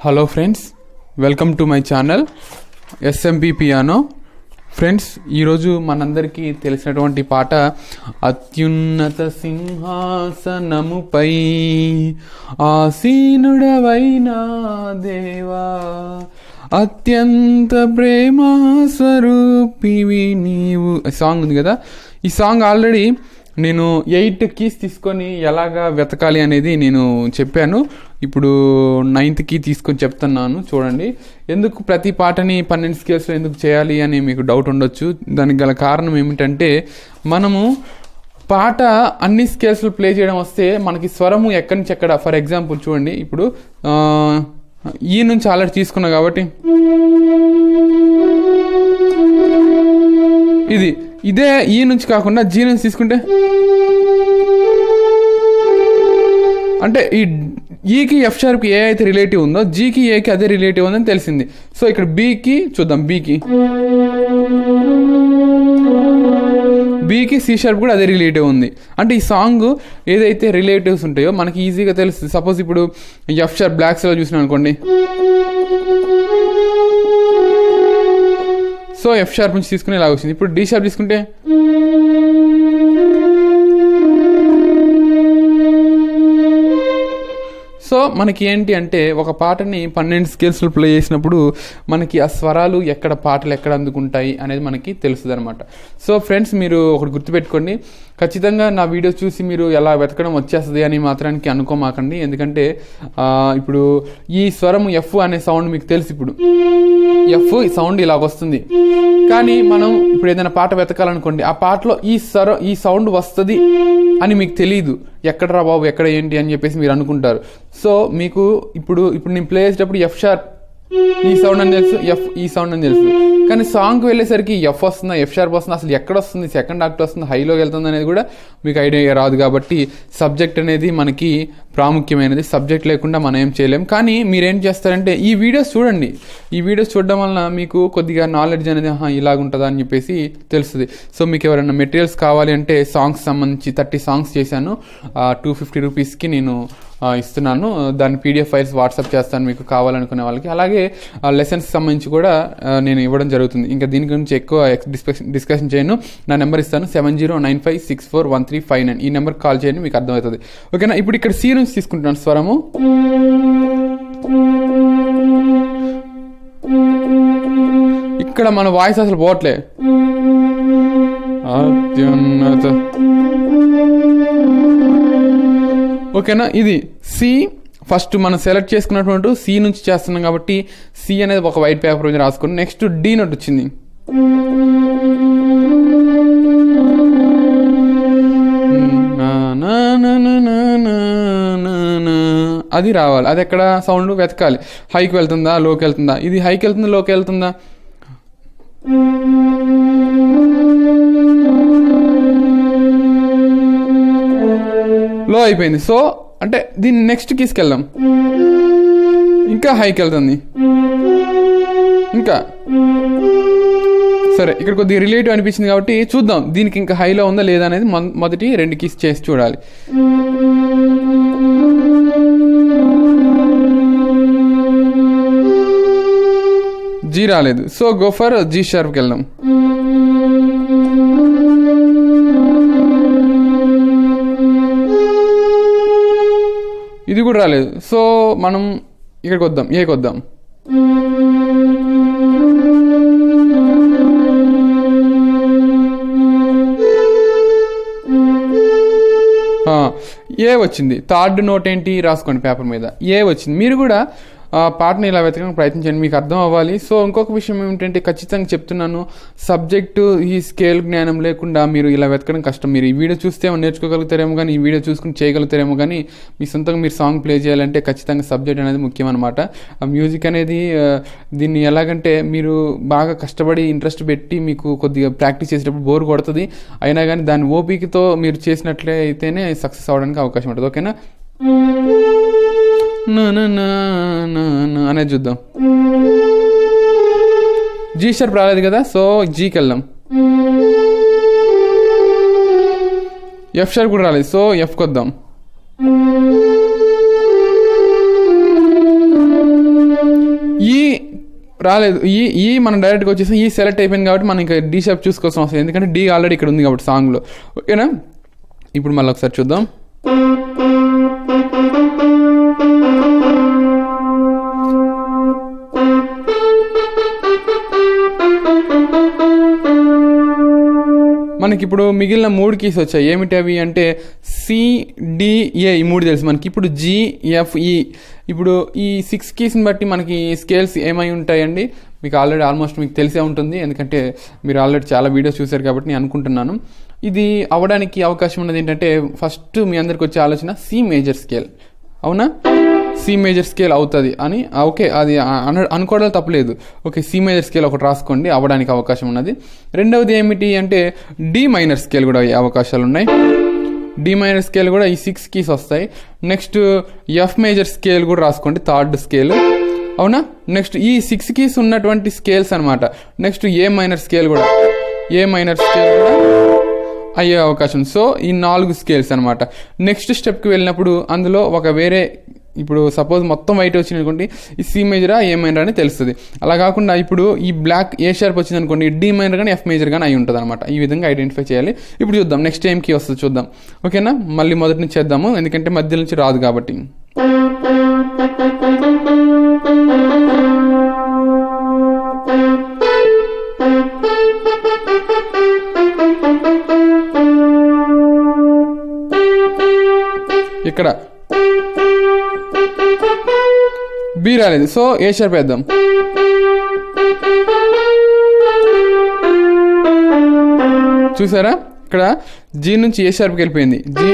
Hello friends, welcome to my channel SMP Piano. Friends, ఈరోజు మనందరికీ తెలిసినటువంటి పాట అత్యున్నత సింహాసనముపై ఆసీనుడవైన దేవా, అత్యంత ప్రేమ స్వరూపివి నీవు. సాంగ్ ఉంది కదా, ఈ సాంగ్ ఆల్రెడీ నేను 8 కీస్ తీసుకొని ఎలాగా వెతకాలి అనేది నేను చెప్పాను. ఇప్పుడు 9th కీ తీసుకొని చెప్తున్నాను, చూడండి. ఎందుకు ప్రతి పాటని 12 స్కేల్స్లో ఎందుకు చేయాలి అని మీకు డౌట్ ఉండొచ్చు. దానికి గల కారణం ఏమిటంటే, మనము పాట అన్ని స్కేల్స్లో ప్లే చేయడం వస్తే మనకి స్వరము ఎక్కడి నుంచి ఎక్కడ, ఫర్ ఎగ్జాంపుల్ చూడండి, ఇప్పుడు ఈ నుంచి ఆల్రెడీ తీసుకున్నా కాబట్టి ఇదే ఈ నుంచి కాకుండా జీ నుంచి తీసుకుంటే, అంటే ఈ ఈకి ఎఫ్ షార్ప్కి ఏ అయితే రిలేటివ్ ఉందో జీకి ఏకి అదే రిలేటివ్ ఉందని తెలిసింది. సో ఇక్కడ బీకి చూద్దాం, బీకి సి షార్ప్ కూడా అదే రిలేటివ్ ఉంది. అంటే ఈ సాంగ్ ఏదైతే రిలేటివ్స్ ఉంటాయో మనకి ఈజీగా తెలుస్తుంది. సపోజ్ ఇప్పుడు ఎఫ్ షార్ప్ బ్లాక్స్లో చూసినాం అనుకోండి, సో ఎఫ్ షార్ప్ నుంచి తీసుకుని ఇలా వచ్చింది. ఇప్పుడు డి షార్ప్ తీసుకుంటే సో మనకి ఏంటి అంటే, ఒక పాటని 12 స్కేల్స్లో ప్లే చేసినప్పుడు మనకి ఆ స్వరాలు ఎక్కడ, పాటలు ఎక్కడ అందుకుంటాయి అనేది మనకి తెలుస్తుంది అనమాట. సో ఫ్రెండ్స్, మీరు ఒకటి గుర్తుపెట్టుకోండి, ఖచ్చితంగా నా వీడియో చూసి మీరు ఎలా వెతకడం వచ్చేస్తుంది అని మాత్రానికి అనుకోమాకండి. ఎందుకంటే ఇప్పుడు ఈ స్వరం ఎఫ్ అనే సౌండ్ మీకు తెలుసు. ఇప్పుడు ఎఫ్ సౌండ్ ఇలా వస్తుంది, కానీ మనం ఇప్పుడు ఏదైనా పాట వెతకాలనుకోండి, ఆ పాటలో ఈ సౌండ్ వస్తుంది అని మీకు తెలియదు. ఎక్కడ రా బాబు, ఎక్కడ ఏంటి అని చెప్పేసి మీరు అనుకుంటారు. సో మీకు ఇప్పుడు నేను ప్లే చేసేటప్పుడు ఎఫ్ షార్ప్ ఈ సౌండ్ అని తెలుసు, ఎఫ్ ఈ సౌండ్ అని తెలుసు, కానీ సాంగ్కి వెళ్ళేసరికి ఎఫ్ వస్తుందా, ఎఫ్ షార్ప్ వస్తుందా, అసలు ఎక్కడ వస్తుంది, సెకండ్ ఆక్ట్ వస్తుంది, హైలోకి వెళ్తుంది అనేది కూడా మీకు ఐడియా రాదు. కాబట్టి సబ్జెక్ట్ అనేది మనకి ప్రాముఖ్యమైనది. సబ్జెక్ట్ లేకుండా మనం ఏం చేయలేం. కానీ మీరేం చేస్తారంటే, ఈ వీడియోస్ చూడండి. ఈ వీడియోస్ చూడడం వలన మీకు కొద్దిగా నాలెడ్జ్ అనేది ఇలాగుంటుందా అని చెప్పేసి తెలుస్తుంది. సో మీకు ఎవరైనా మెటీరియల్స్ కావాలి అంటే, సాంగ్స్ సంబంధించి 30 సాంగ్స్ చేశాను, 250 రూపీస్కి నేను ఇస్తున్నాను. దాని PDF ఫైల్స్ వాట్సాప్ చేస్తాను మీకు కావాలనుకునే వాళ్ళకి. అలాగే లెసన్స్ సంబంధించి కూడా నేను ఇవ్వడం జరుగుతుంది. ఇంకా దీని గురించి ఎక్కువ డిస్కషన్ చేయను. నా నెంబర్ ఇస్తాను, 7095641359. ఈ నెంబర్కి కాల్ చేయండి, మీకు అర్థమవుతుంది. ఓకేనా? ఇప్పుడు ఇక్కడ సి నుంచి తీసుకుంటున్నాను స్వరము. ఇక్కడ మన వాయిస్ అసలు పోవట్లే. అత్యున్నత, ఓకేనా? ఇది సి ఫస్ట్ మనం సెలెక్ట్ చేసుకున్నటువంటి సి నుంచి చేస్తున్నాం కాబట్టి సి అనేది ఒక వైట్ పేపర్ మీద రాసుకుని, నెక్స్ట్ డి నోట్ వచ్చింది. అది రావాలి. అది ఎక్కడ సౌండ్ వెతకాలి, హైకి వెళ్తుందా, లోకి వెళ్తుందా, ఇది హైకి వెళ్తుందా, లోకి వెళ్తుందా. లో అయిపోయింది. సో అంటే దీన్ని నెక్స్ట్ కీస్కి వెళ్దాం, ఇంకా హైకి వెళ్తుంది. ఇంకా సరే, ఇక్కడ కొద్దిగా రిలేటివ్ అనిపించింది కాబట్టి చూద్దాం దీనికి ఇంకా హైలో ఉందా లేదా అనేది. మొదటి 2 కీస్ చేసి చూడాలి. జీ రాలేదు. సో గో ఫర్ జీ షార్ప్కి వెళ్దాం. ఇది కూడా రాలేదు. సో మనం ఇక్కడికి వద్దాం, ఏకి వద్దాం. ఏ వచ్చింది. థర్డ్ నోట్ ఏంటి రాసుకోండి పేపర్ మీద, ఏ వచ్చింది. మీరు కూడా పాటని ఇలా వెతకడానికి ప్రయత్నించండి, మీకు అర్థం అవ్వాలి. సో ఇంకొక విషయం ఏమిటంటే, ఖచ్చితంగా చెప్తున్నాను, సబ్జెక్టు ఈ స్కేల్ జ్ఞానం లేకుండా మీరు ఇలా వెతకడం కష్టం. మీరు ఈ వీడియో చూస్తే నేర్చుకోగలుగుతారేమో, కానీ ఈ వీడియో చూసుకుని చేయగలుగుతారేమో, కానీ మీ సొంతంగా మీరు సాంగ్ ప్లే చేయాలంటే ఖచ్చితంగా సబ్జెక్ట్ అనేది ముఖ్యం అనమాట. ఆ మ్యూజిక్ అనేది దీన్ని ఎలాగంటే, మీరు బాగా కష్టపడి ఇంట్రెస్ట్ పెట్టి మీకు కొద్దిగా ప్రాక్టీస్ చేసేటప్పుడు బోర్ కొడుతుంది, అయినా కానీ దాని ఓపికతో మీరు చేసినట్లే అయితేనే సక్సెస్ అవ్వడానికి అవకాశం ఉంటుంది. ఓకేనా? అనేది చూద్దాం. జీ షార్ప్ రాలేదు కదా, సో జీకి వెళ్దాం. ఎఫ్ షార్ప్ కూడా రాలేదు, సో ఎఫ్కి వద్దాం. రాలేదు. ఈ మనం డైరెక్ట్గా వచ్చేసి ఈ సెలెక్ట్ అయిపోయింది కాబట్టి మనం ఇంకా డి షార్ప్ చూసుకోవాల్సిన అవసరం, ఎందుకంటే డి ఆల్రెడీ ఇక్కడ ఉంది కాబట్టి సాంగ్లో. ఓకేనా, ఇప్పుడు మళ్ళీ ఒకసారి చూద్దాం. మనకి ఇప్పుడు మిగిలిన 3 కీస్ వచ్చాయి. ఏమిటి అవి అంటే CDA, ఈ 3 తెలుసు మనకి. ఇప్పుడు GFE. ఇప్పుడు ఈ 6 కీస్ని బట్టి మనకి స్కేల్స్ ఏమై ఉంటాయండి మీకు ఆల్రెడీ ఆల్మోస్ట్ మీకు తెలిసే ఉంటుంది, ఎందుకంటే మీరు ఆల్రెడీ చాలా వీడియోస్ చూశారు కాబట్టి నేను అనుకుంటున్నాను. ఇది అవ్వడానికి అవకాశం ఉన్నది ఏంటంటే ఫస్ట్ మీ అందరికి వచ్చే ఆలోచన సి మేజర్ స్కేల్. అవునా, సి మేజర్ స్కేల్ అవుతుంది అని. ఓకే, అది అనుకోవడం తప్పలేదు. ఓకే, సి మేజర్ స్కేల్ ఒకటి రాసుకోండి, అవ్వడానికి అవకాశం ఉన్నది. రెండవది ఏమిటి అంటే డి మైనర్ స్కేల్ కూడా అయ్యే అవకాశాలు ఉన్నాయి. డి మైనర్ స్కేల్ కూడా ఈ 6 కీస్ వస్తాయి. నెక్స్ట్ ఎఫ్ మేజర్ స్కేల్ కూడా రాసుకోండి, థర్డ్ స్కేల్. అవునా, నెక్స్ట్ ఈ 6 కీస్ ఉన్నటువంటి స్కేల్స్ అనమాట. నెక్స్ట్ ఏ మైనర్ స్కేల్ కూడా అయ్యే అవకాశం. సో ఈ 4 స్కేల్స్ అనమాట. నెక్స్ట్ స్టెప్కి వెళ్ళినప్పుడు అందులో ఒక వేరే, ఇప్పుడు సపోజ్ మొత్తం వైట్ వచ్చింది అనుకోండి, ఈ సి మేజరా ఏ మైనర్ అని తెలుస్తుంది. అలా కాకుండా ఇప్పుడు ఈ బ్లాక్ ఏ షార్ప్ వచ్చింది అనుకోండి, డి మైనర్ కానీ ఎఫ్ మేజర్ కానీ అయి ఉంటుంది అనమాట. ఈ విధంగా ఐడెంటిఫై చేయాలి. ఇప్పుడు చూద్దాం నెక్స్ట్ ఏం కీ వస్తుంది చూద్దాం. ఓకేనా, మళ్ళీ మొదటి నుంచి చేద్దాము, ఎందుకంటే మధ్య నుంచి రాదు కాబట్టి. ఇక్కడ బి రాలేదు, సో ఏ షార్ప్ వేద్దాం. చూసారా, ఇక్కడ జీ నుంచి ఏ షార్ప్కి వెళ్ళిపోయింది. జీ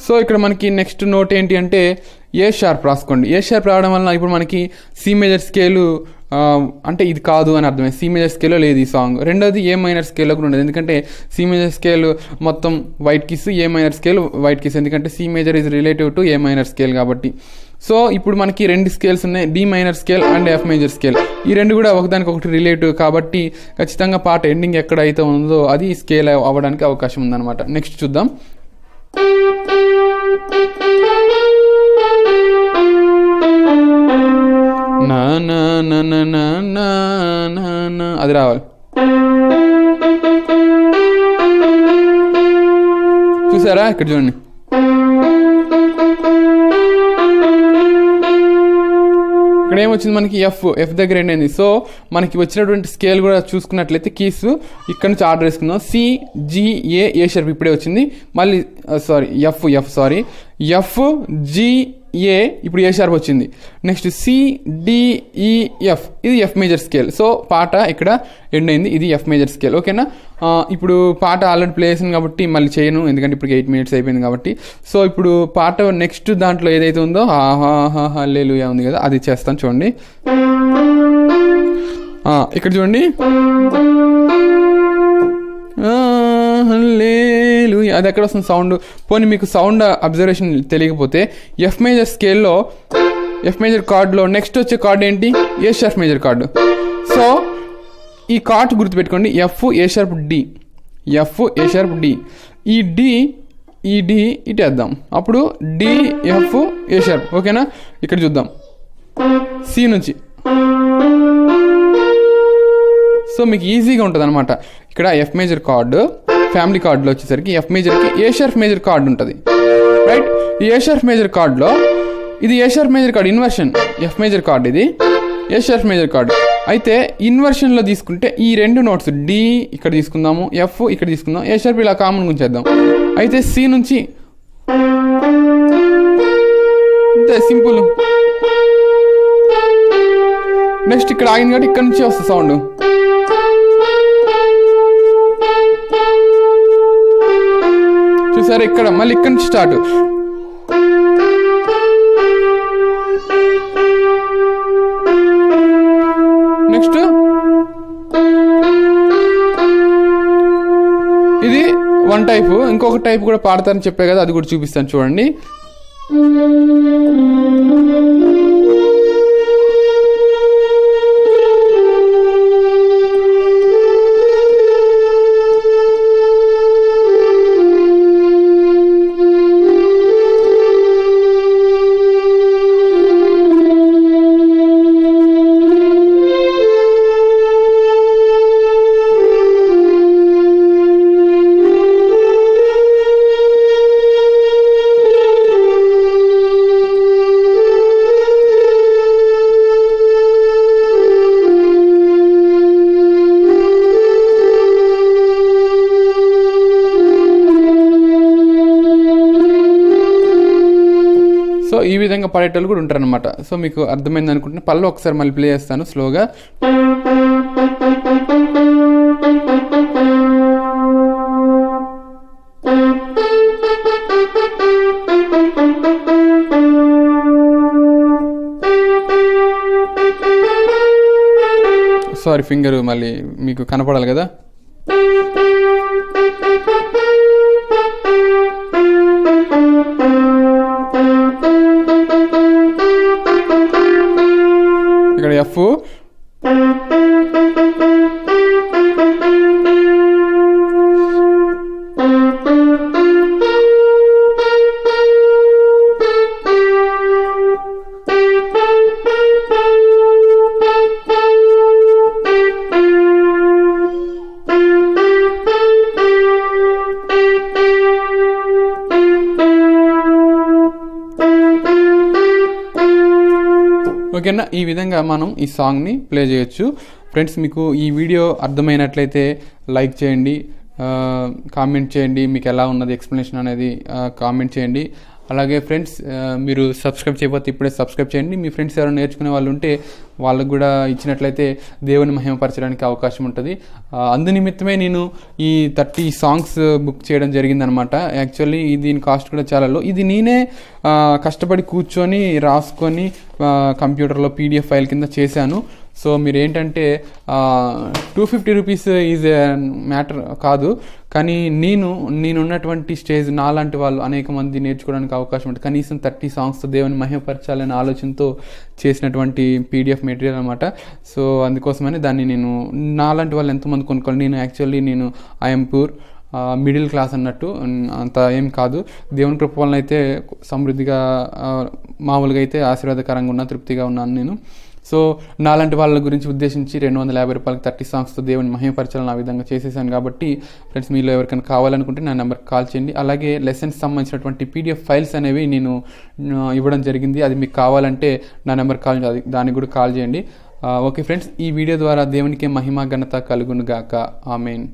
సో ఇక్కడ మనకి నెక్స్ట్ నోట్ ఏంటి అంటే ఏ షార్ప్ రాసుకోండి. ఏ షార్ప్ రావడం వలన ఇప్పుడు మనకి సి మేజర్ స్కేలు అంటే ఇది కాదు అని అర్థమైంది. సి మేజర్ స్కేల్లో లేదు ఈ సాంగ్. రెండోది ఏ మైనర్ స్కేల్లో కూడా ఉండదు, ఎందుకంటే సి మేజర్ స్కేల్ మొత్తం white keys, A minor scale white keys, ఎందుకంటే C major is relative to A minor scale కాబట్టి. సో ఇప్పుడు మనకి 2 స్కేల్స్ ఉన్నాయి, D minor scale and F major scale. ఈ 2 కూడా ఒకదానికి ఒకటి రిలేటివ్ కాబట్టి ఖచ్చితంగా పాట ఎండింగ్ ఎక్కడ అయితే ఉందో అది స్కేల్ అవ్వడానికి అవకాశం ఉందన్నమాట. నెక్స్ట్ చూద్దాం. నా నా నా నా నా నా నా అది రావాలి. చూసారా, ఇక్కడ చూడండి. ఇక్కడ ఏమొచ్చింది మనకి ఎఫ్ దగ్గర ఏంటైంది. సో మనకి వచ్చినటువంటి స్కేల్ కూడా చూసుకున్నట్లయితే కీస్ ఇక్కడ నుంచి ఆర్డర్ వేసుకుందాం. CGA ఏ షార్ప్ ఇప్పుడే వచ్చింది. మళ్ళీ ఎఫ్ GA ఇప్పుడు ఏ షార్ప్ వచ్చింది. నెక్స్ట్ CDEF ఇది ఎఫ్ మేజర్ స్కేల్. సో పాట ఇక్కడ ఎండ్ అయింది, ఇది ఎఫ్ మేజర్ స్కేల్. ఓకేనా, ఇప్పుడు పాట ఆల్రెడీ ప్లే చేసింది కాబట్టి మళ్ళీ చేయను, ఎందుకంటే ఇప్పుడు 8 minutes అయిపోయింది కాబట్టి. సో ఇప్పుడు పాట నెక్స్ట్ దాంట్లో ఏదైతే ఉందో హల్లెలూయా ఉంది కదా, అది చేస్తాను చూడండి. ఇక్కడ చూడండి, హల్లెలూయా అది ఎక్కడ వస్తుంది సౌండ్. పోనీ మీకు సౌండ్ అబ్జర్వేషన్ తెలియకపోతే ఎఫ్ మేజర్ స్కేల్లో ఎఫ్ మేజర్ కార్డ్లో నెక్స్ట్ వచ్చే కార్డ్ ఏంటి, A sharp major chord. So ఈ కార్డ్ గుర్తుపెట్టుకోండి, F A sharp D, F A sharp D. ఈ డి ఇటు వేద్దాం, అప్పుడు డి ఎఫ్ ఏ షార్ప్. ఓకేనా, ఇక్కడ చూద్దాం సి నుంచి. సో మీకు ఈజీగా ఉంటుంది అనమాట. ఇక్కడ ఎఫ్ మేజర్ కార్డు ఫ్యామిలీ కార్డులో వచ్చేసరికి ఎఫ్ మేజర్కి ఏ షార్ప్ మేజర్ కార్డు ఉంటుంది, రైట్. ఈ ఏ షార్ప్ మేజర్ కార్డులో ఇది A sharp major chord inversion, F major chord ఇది ఏ షార్ప్ మేజర్ కార్డు. అయితే ఇన్వర్షన్లో తీసుకుంటే ఈ 2 నోట్స్ డి ఇక్కడ తీసుకుందాము, ఎఫ్ ఇక్కడ తీసుకుందాం, ఏ షార్ప్ ఇలా కామన్ ఉంచేద్దాం. అయితే సి నుంచి అంతే సింపుల్. నెక్స్ట్ ఇక్కడ ఆగింది కాబట్టి ఇక్కడ నుంచి వస్తుంది సౌండ్. చూసారా, ఇక్కడ మళ్ళీ ఇక్కడ నుంచి స్టార్ట్. నెక్స్ట్ ఇది 1 టైప్. ఇంకొక టైప్ కూడా పాడతారని చెప్పే కదా, అది కూడా చూపిస్తాను చూడండి. ఈ విధంగా పాడేటోళ్ళు కూడా ఉంటారనమాట. సో మీకు అర్థమైంది అనుకుంటున్నా. పళ్ళు ఒకసారి మళ్ళీ ప్లే చేస్తాను స్లోగా. సారీ, ఫింగర్ మళ్ళీ మీకు కనపడాలి కదా. ఇక్కడ ఎఫ్, ఓకేనా. ఈ విధంగా మనం ఈ సాంగ్ని ప్లే చేయొచ్చు. ఫ్రెండ్స్, మీకు ఈ వీడియో అర్థమైనట్లయితే లైక్ చేయండి, కామెంట్ చేయండి, మీకు ఎలా ఉన్నది ఎక్స్ప్లెనేషన్ అనేది కామెంట్ చేయండి. అలాగే ఫ్రెండ్స్, మీరు సబ్స్క్రైబ్ చేయకపోతే ఇప్పుడే సబ్స్క్రైబ్ చేయండి. మీ ఫ్రెండ్స్ ఎవరైనా నేర్చుకునే వాళ్ళు ఉంటే వాళ్ళకు కూడా ఇచ్చినట్లయితే దేవుని మహిమపరచడానికి అవకాశం ఉంటుంది. అందునిమిత్తమే నేను ఈ 30 సాంగ్స్ బుక్ చేయడం జరిగిందనమాట. యాక్చువల్లీ దీని కాస్ట్ కూడా చాలా లో. ఇది నేనే కష్టపడి కూర్చొని రాసుకొని కంప్యూటర్లో PDF ఫైల్ కింద చేశాను. సో మీరు ఏంటంటే 250 రూపీస్ ఈజ్ ఏ మ్యాటర్ కాదు, కానీ నేనున్నటువంటి స్టేజ్ నాలాంటి వాళ్ళు అనేక మంది నేర్చుకోవడానికి అవకాశం ఉంటుంది. కనీసం 30 సాంగ్స్తో దేవుని మహిమపరచాలనే ఆలోచనతో చేసినటువంటి PDF మెటీరియల్ అనమాట. సో అందుకోసమని దాన్ని నేను నాలాంటి వాళ్ళు ఎంతోమంది కొనుక్కోవాలి. నేను ఐఎమ్ పూర్, మిడిల్ క్లాస్ అన్నట్టు, అంత ఏం కాదు. దేవుని కృప వలన అయితే సమృద్ధిగా మామూలుగా అయితే ఆశీర్వాదకరంగా ఉన్నా, తృప్తిగా ఉన్నాను నేను. సో నాలాంటి వాళ్ళ గురించి ఉద్దేశించి 250 రూపాయలకి 30 సాంగ్స్తో దేవుని మహిమపరచాలని ఆ విధంగా చేసేసాను. కాబట్టి ఫ్రెండ్స్, మీలో ఎవరికైనా కావాలనుకుంటే నా నెంబర్కి కాల్ చేయండి. అలాగే లెసన్స్ సంబంధించినటువంటి PDF ఫైల్స్ అనేవి నేను ఇవ్వడం జరిగింది. అది మీకు కావాలంటే నా నెంబర్కి కాల్ చేయండి, దానికి కూడా కాల్ చేయండి. ఓకే ఫ్రెండ్స్, ఈ వీడియో ద్వారా దేవునికి మహిమ ఘనత కలుగును గాక. ఆమేన్.